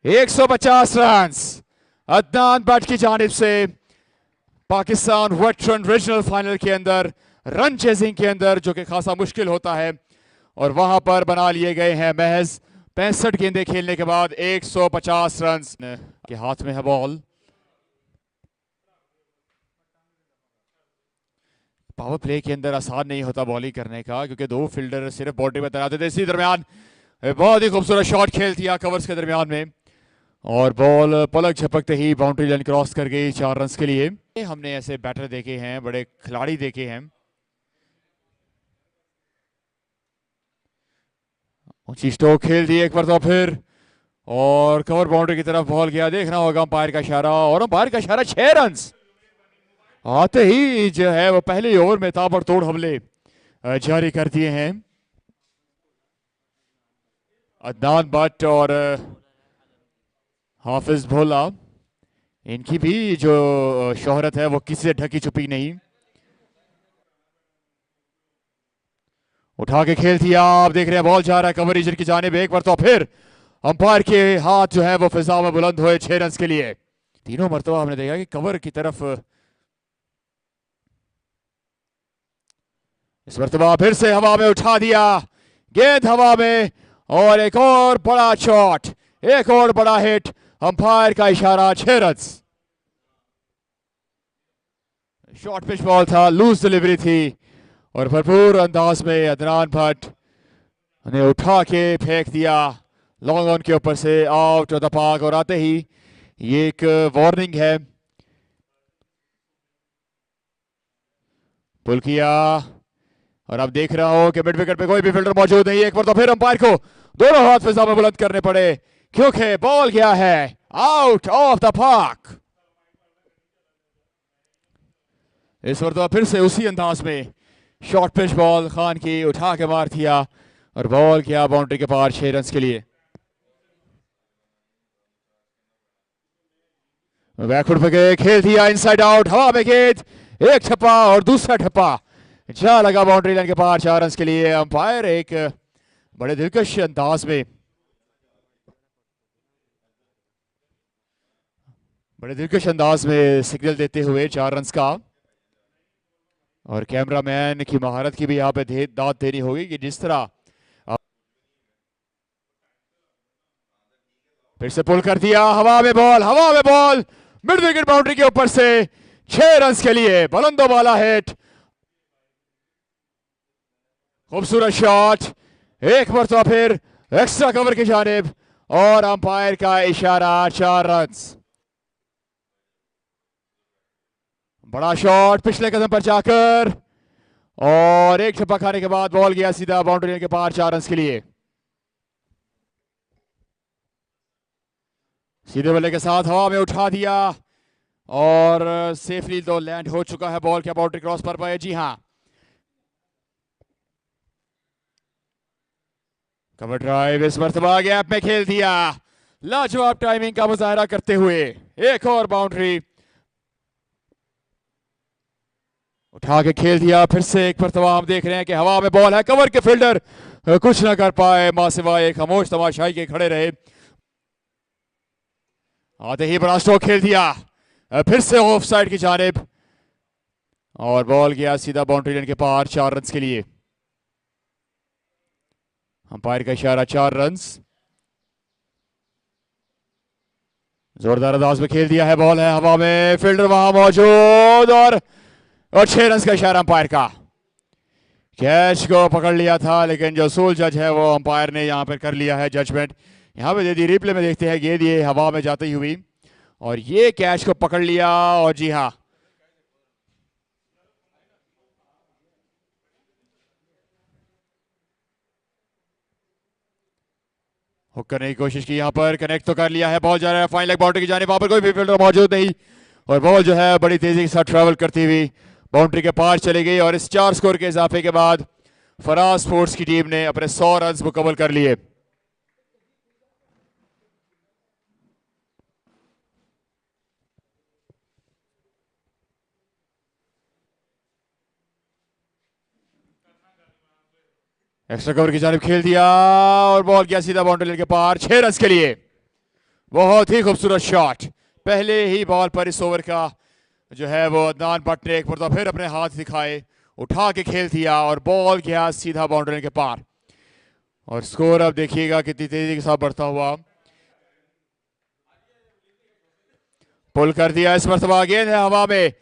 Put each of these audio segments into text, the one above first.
150 run Adnan Bhatt की जानिब से पाकिस्तान वेटरन रीजनल फाइनल के अंदर रन चेजिंग के अंदर, जो कि खासा मुश्किल होता है, और वहां पर बना लिए गए हैं महज 65 गेंदें खेलने के बाद 150 रन के हाथ में है बॉल। पावर प्ले के अंदर आसान नहीं होता बॉलिंग करने का, क्योंकि दो फील्डर सिर्फ बाउंड्री में तैनात थे। इसी दरमियान बहुत ही खूबसूरत शॉट खेल दिया कवर्स के दरमियान में, और बॉल पलक झपकते ही बाउंड्री लाइन क्रॉस कर गई 4 रन के लिए। हमने ऐसे बैटर देखे हैं, बड़े खिलाड़ी देखे हैं। ऊंची स्ट्रोक खेल दी एक बार तो फिर, और कवर बाउंड्री की तरफ बॉल गया। देखना होगा अंपायर का इशारा, और अंपायर का इशारा 6 रन आते ही जो है वो पहले ओवर में ताबड़तोड़ हमले जारी कर दिए हैं। अदनान भट्ट और हाफिज भोला, इनकी भी जो शोहरत है वो किसी से ढकी छुपी नहीं। उठा के खेल दिया, आप देख रहे हैं बॉल जा रहा है कवर रीजन की जानिब। एक बार तो फिर अंपायर के हाथ जो है वो फिजा में बुलंद हुए 6 रन के लिए। तीनों मरतबा हमने देखा कि कवर की तरफ, इस मरतबा फिर से हवा में उठा दिया, गेंद हवा में, और एक और बड़ा शॉट, एक और बड़ा हिट। अंपायर का इशारा 6 रन। शॉर्ट पिच बॉल था, लूज डिलीवरी थी, और भरपूर अंदाज में अदनान भट्ट ने उठा के फेंक दिया लॉन्ग ऑन के ऊपर से आउट ऑफ द पार्क। और आते ही ये एक वार्निंग है, पुल किया, और अब देख रहा हो कि मिड विकेट पे कोई भी फील्डर मौजूद नहीं। एक बार तो फिर अंपायर को दोनों हाथ फिजा में बुलंद करने पड़े, क्योंकि बॉल गया है आउट ऑफ द पार्क। इस बार तो फिर से उसी अंदाज में शॉर्ट पिच बॉल खान की उठा के मार दिया, और बॉल गया बाउंड्री के पार 6 रन के लिए। बैकफुट पे गए, खेल दिया इनसाइड आउट, हवा में गेंद, एक ठप्पा और दूसरा ठप्पा जा लगा बाउंड्री लाइन के पार 4 रन के लिए। अंपायर एक बड़े दिलकश अंदाज में, सिग्नल देते हुए 4 रन का। और कैमरामैन की महारत की भी यहाँ पे दाद देनी होगी कि जिस तरह फिर से पुल कर दिया, हवा में बॉल मिड विकेट बाउंड्री के ऊपर से 6 रन के लिए बुलंदो वाला हिट। खूबसूरत शॉट, एक मरतबा फिर एक्स्ट्रा कवर की जानिब, और अंपायर का इशारा 4 रन। बड़ा शॉट पिछले कदम पर जाकर, और एक छप्पा खाने के बाद बॉल गया सीधा बाउंड्री के पार 4 रन के लिए। सीधे बल्ले के साथ हवा में उठा दिया, और सेफली तो लैंड हो चुका है बॉल, क्या बाउंड्री क्रॉस पर पाए? जी हाँ, कवर ड्राइव इस मरतबा गैप में खेल दिया, लाजवाब टाइमिंग का मुजाहरा करते हुए एक और बाउंड्री उठा के खेल दिया। फिर से एक मरतबा हम देख रहे हैं कि हवा में बॉल है, कवर के फील्डर कुछ ना कर पाए, मां सिवाय एक खामोश तमाशाई के खड़े रहे। आते ही बड़ा स्ट्रोक खेल दिया, फिर से ऑफ साइड की जानिब, और बॉल गया सीधा बाउंड्री लाइन के पार 4 रन के लिए। अंपायर का इशारा 4 रन। जोरदार अंदाज में खेल दिया है, बॉल है हवा में, फील्डर वहां मौजूद, और 6 रन का इशारा अंपायर का। कैच को पकड़ लिया था, लेकिन जो सूल जज है वो अंपायर ने यहां पर कर लिया है जजमेंट। यहां पे दे दी, रिप्ले में देखते हैं गेंद ये हवा में जाती हुई, और ये कैच को पकड़ लिया, और जी हाँ हुक करने की कोशिश की, यहां पर कनेक्ट तो कर लिया है, बॉल जा रहा है फाइन लेग बाउंड्री की जानिब, वहां पर कोई भी फील्डर मौजूद नहीं, और बॉल जो है बड़ी तेजी के साथ ट्रैवल करती हुई बाउंड्री के पार चली गई। और इस 4 स्कोर के इजाफे के बाद फराज स्पोर्ट्स की टीम ने अपने 100 रन मुकम्मल कर लिए। एक्स्ट्रा कवर की जानिब खेल दिया, और बॉल गया सीधा बाउंड्री लाइन के पार 6 रन के लिए। बहुत ही खूबसूरत शॉट, पहले ही बॉल पर इस ओवर का जो है वो अदनान भट्ट ने एक मरतबा फिर अपने हाथ दिखाए, उठा के खेल दिया और बॉल गया सीधा बाउंड्री के पार। और स्कोर अब देखिएगा कितनी तेजी के साथ बढ़ता हुआ। पुल कर दिया इस मरतबा, गेंद है हवा में,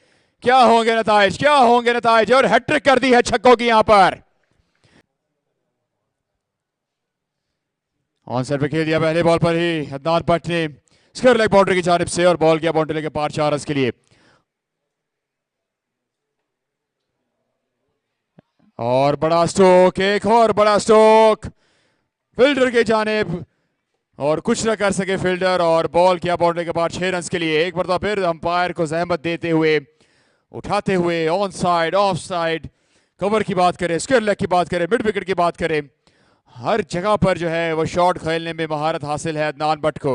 क्या होंगे नताइज, क्या होंगे नताइज, और हैट्रिक कर दी है छक्कों की यहां पर। ऑन साइड पे खेल दिया पहले बॉल पर ही अदनान भट्ट ने स्क्वायर लेग बाउंड्री की जानिब से, और बॉल गया बाउंड्री के पार 4 रन के लिए। और बड़ा स्ट्रोक, एक और बड़ा स्ट्रोक फील्डर के जानिब, और कुछ न कर सके फील्डर, और बॉल किया बाउंड्री के बाद 6 रन के लिए। एक बार फिर अंपायर को जहमत देते हुए, उठाते हुए, on side, of side, cover की बात करें, स्क्वायर लेग की बात करें, मिड विकेट की बात करें, हर जगह पर जो है वो शॉट खेलने में महारत हासिल है अदनान भट्ट को।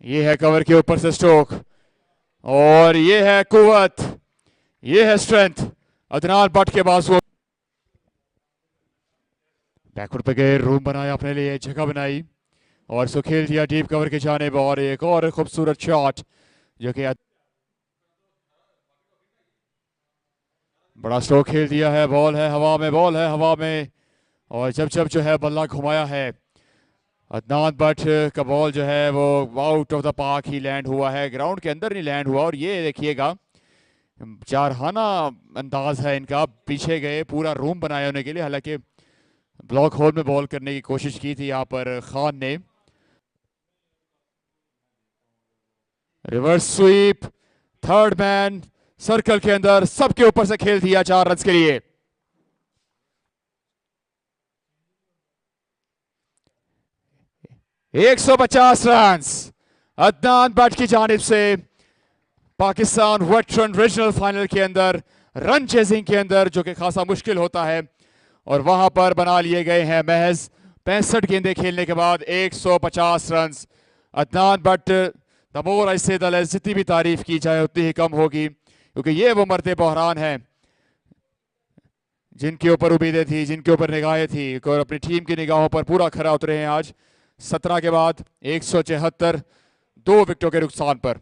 ये है कवर के ऊपर से स्ट्रोक, और ये है कुव्वत, ये है स्ट्रेंथ अदनान भट्ट के बाजू। बैकवर्ड पे गए, रूम बनाया अपने लिए, जगह बनाई, और सो खेल दिया डीप कवर के जाने, और एक और खूबसूरत शॉट जो कि बड़ा स्ट्रोक खेल दिया है। बॉल है हवा में, बॉल है हवा में, और जब जब जो है बल्ला घुमाया है अदनान भट्ट का बॉल जो है वो out of the park he land हुआ है, ग्राउंड के अंदर नहीं लैंड हुआ। और ये देखिएगा चारहाना अंदाज है इनका, पीछे गए, पूरा रूम बनाया होने के लिए, हालांकि ब्लॉक होल में बॉल करने की कोशिश की थी यहाँ पर खान ने। Reverse sweep, third man circle के अंदर, सबके ऊपर से खेल दिया 4 रन के लिए। एक 150 रन अदनान भट्ट की जानिब से पाकिस्तान वेटरन रीजनल फाइनल के अंदर, रन चेजिंग के अंदर, जो कि खासा मुश्किल होता है, और वहां पर बना लिए गए हैं महज 65 गेंदें खेलने के बाद 150 run. Adnan Bhatt, the more I see the less, जितनी भी तारीफ की जाए उतनी ही कम होगी, क्योंकि ये वो मरते बहरान हैं जिनके ऊपर उम्मीदें थी, जिनके ऊपर निगाहें थी, और अपनी टीम की निगाहों पर पूरा खरा उतरे हैं आज 17 के बाद 174, 2 विकेटों के नुकसान पर।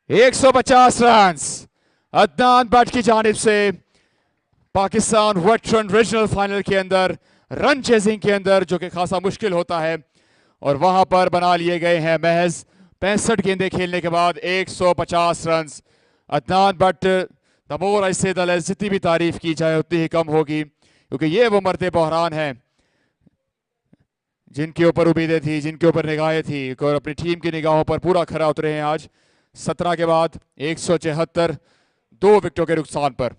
एक 150 रन अदनान भट्ट की जानिब से पाकिस्तान वेटरन रीजनल फाइनल के अंदर, रन चेजिंग के अंदर, जो कि खासा मुश्किल होता है, और वहां पर बना लिए गए हैं महज 65 गेंदें खेलने के बाद 150 run. Adnan Bhatt, the more I see the less, जितनी भी तारीफ की जाए उतनी ही कम होगी, क्योंकि ये वो मरते बहरान हैं जिनके ऊपर उम्मीदें थी, जिनके ऊपर निगाहें थी, और अपनी टीम की निगाहों पर पूरा खरा उतरे हैं आज 17 के बाद 174, 2 विकेटों के नुकसान पर।